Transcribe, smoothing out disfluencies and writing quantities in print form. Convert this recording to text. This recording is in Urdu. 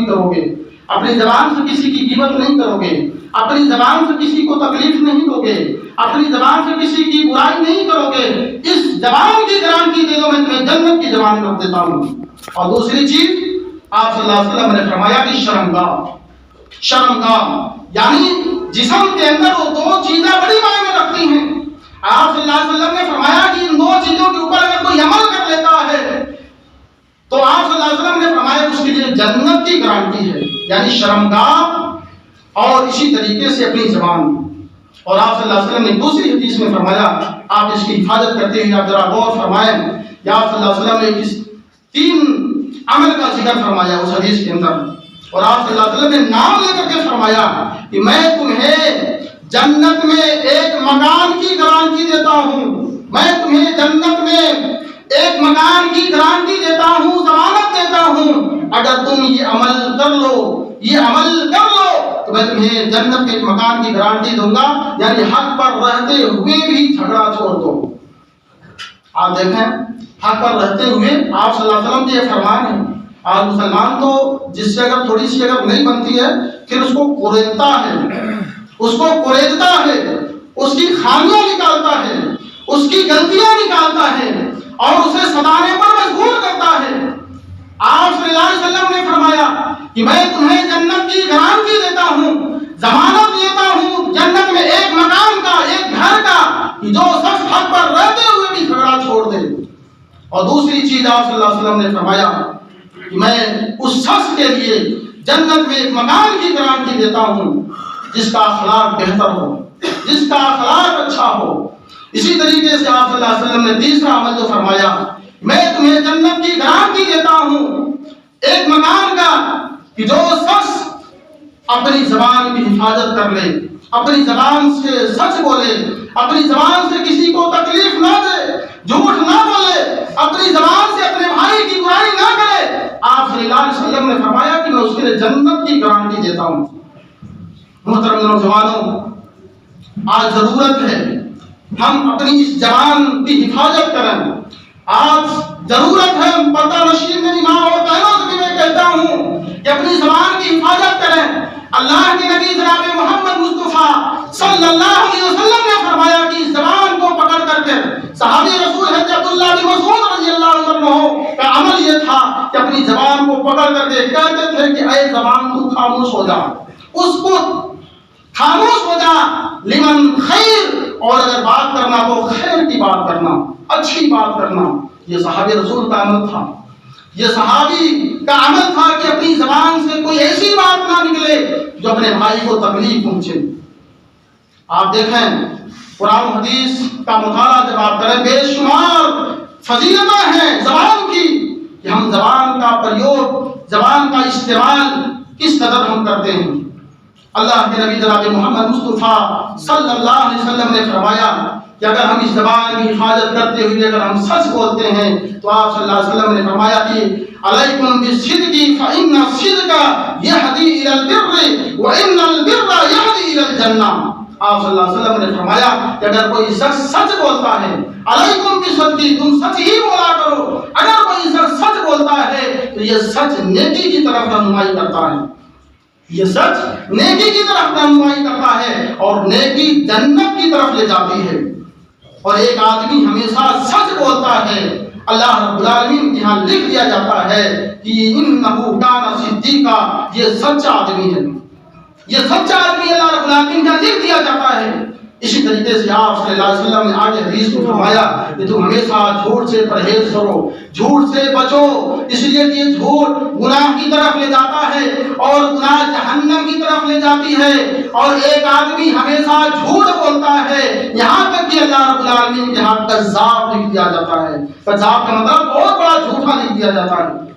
کرو گے، اپنی زبان سے کسی کی غیبت نہیں کرو گے، اپنی زبان سے کسی کو تکلیف نہیں دو گے، اپنی زبان سے کسی کی برائی نہیں کرو گے، اس زبان کی گارنٹی دے دو، میں تمہیں جنت کی زبان رکھ دیتا ہوں۔ اور دوسری چیز آپ صلی اللہ علیہ وسلم نے فرمایا کہ شرمگاہ یعنی جسم کے اندر وہ دو چیزیں بڑی معنی رکھتی ہیں۔ آپ صلی اللہ علیہ وسلم نے فرمایا کہ ان دو چیزوں کے اوپر اگر کوئی عمل کر لیتا ہے تو آپ صلی اللہ علیہ وسلم نے فرمایا اس کے لیے جنت کی گارنٹی ہے، یعنی شرمگاہ اور اسی طریقے سے اپنی زبان۔ اور آپ صلی اللہ علیہ وسلم نے دوسری حدیث میں فرمایا، آپ اس کی حفاظت کرتے ہوئے آپ ذرا غور فرمائیں، یا آپ صلی اللہ علیہ وسلم نے تین عمل کا ذکر فرمایا اس حدیث کے اندر، اور آپ صلی اللہ علیہ وسلم نے نام لے کر کے فرمایا کہ میں تمہیں جنت میں ایک مکان کی گارنٹی دیتا ہوں، میں تمہیں جنت میں ایک مکان کی گارنٹی دیتا ہوں، ضمانت دیتا ہوں، اگر تم یہ عمل کر لو تو میں تمہیں جنت کے ایک مکان کی گارنٹی دوں گا، یعنی حق پر رہتے ہوئے بھی جھگڑا چھوڑ دو۔ آپ دیکھیں حق پر رہتے ہوئے آپ صلی اللہ علیہ وسلم کے یہ فرمان ہے۔ آج مسلمان تو جس سے اگر تھوڑی سی اگر نہیں بنتی ہے پھر اس کو کوریدتا ہے، اس کی خامیاں نکالتا ہے، اس کی غلطیاں نکالتا ہے اور اسے ستانے پر مجبور کرتا ہے۔ آپ صلی اللہ علیہ وسلم نے فرمایا کہ میں تمہیں جنت کی گارنٹی دیتا ہوں، ضمانت دیتا ہوں جنت میں ایک مکان کا، ایک گھر کا، کہ جو شخص حق پر رہتے ہوئے بھی جھگڑا چھوڑ دے۔ اور دوسری چیز آپ صلی اللہ علیہ وسلم نے فرمایا کہ میں اس شخص کے لیے جنت میں ایک مکان کی گارنٹی دیتا ہوں جس کا اخلاق بہتر ہو، جس کا اخلاق اچھا ہو۔ اسی طریقے سے آپ صلی اللہ علیہ وسلم نے تیسرا عمل جو فرمایا، میں تمہیں جنت کی گارنٹی دیتا ہوں ایک مکان کا، کہ جو شخص اپنی زبان کی حفاظت کر لے، اپنی زبان سے سچ بولے، اپنی زبان سے کسی کو تکلیف نہ دے، جھوٹ نہ بولے، اپنی زبان سے اپنے بھائی کی برائی نہ کرے، آپ صلی اللہ علیہ وسلم نے فرمایا کہ میں اس کے لیے جنت کی گارنٹی دیتا ہوں۔ محترم نوجوانوں، آج ضرورت ہے ہم اپنی اس زبان کی حفاظت کریں۔ آج ضرورت ہے، پردہ نشین میری ماں اور بہنوں سے بھی میں کہتا ہوں کہ اپنی زبان کی حفاظت کریں۔ اللہ کے نبی جناب محمد مصطفیٰ صلی اللہ علیہ وسلم نے فرمایا کہ اس زبان کو پکڑ کر کے صحابی رسول حضرت عبداللہ بن مسعود رضی اللہ عنہ کا عمل یہ تھا کہ اپنی زبان کو پکڑ کر کے کہتے تھے کہ اے زبان تو خاموش ہو جا، اس کو خاموش ہو جا، لمن خیر، اور اگر بات کرنا تو خیر کی بات کرنا، اچھی بات کرنا۔ یہ صحابی رسول کا عمل تھا، یہ صحابی کا عمل تھا کہ اپنی زبان سے کوئی ایسی بات نہ نکلے جو اپنے بھائی کو تکلیف پہنچے۔ آپ دیکھیں قرآن و حدیث کا مطالعہ جب آپ کریں، بے شمار فضیلتیں ہیں زبان کی، کہ ہم زبان کا پریوگ، زبان کا استعمال کس قدر ہم کرتے ہیں۔ اللہ کے نبی جناب محمد مصطفیٰ صلی اللہ علیہ وسلم نے فرمایا کہ اگر ہم اس زبان کی حفاظت کرتے ہوئے اگر ہم سچ بولتے ہیں تو آپ صلی اللہ علیہ وسلم نے فرمایا کہ علیکم بالصدق فإن الصدق یہدی الی البر وإن البر یہدی الی الجنہ۔ آپ صلی اللہ علیہ وسلم نے فرمایا کہ اگر کوئی شخص سچ بولتا ہے، علیکم بالصدق، تم سچ ہی بولا کرو، اگر کوئی شخص سچ بولتا ہے تو یہ سچ نیکی کی طرف رہنمائی کرتا ہے، یہ سچ نیکی کی طرف رہنمائی کرتا ہے اور نیکی جنت کی طرف لے جاتی ہے۔ اور ایک آدمی ہمیشہ سچ بولتا ہے، اللہ رب العالمین کے ہاں لکھ دیا جاتا ہے کہ انہ کان صدیقا، یہ سچا آدمی ہے، یہ سچا آدمی اللہ رب العالمین کا لکھ دیا جاتا ہے۔ اسی طریقے سے آپ صلی اللہ علیہ وسلم نے آگے حدیث میں فرمایا کہ تم ہمیشہ جھوٹ سے پرہیز کرو، جھوٹ سے بچو، اس لیے کہ یہ جھوٹ گناہ کی طرف لے جاتا ہے اور گناہ جہنم کی طرف لے جاتی ہے۔ اور ایک آدمی ہمیشہ جھوٹ بولتا ہے یہاں تک کہ اللہ رب العالمین کے ہاں کذاب لکھ دیا جاتا ہے۔ کذاب کا مطلب بہت بڑا جھوٹا لکھ دیا جاتا ہے۔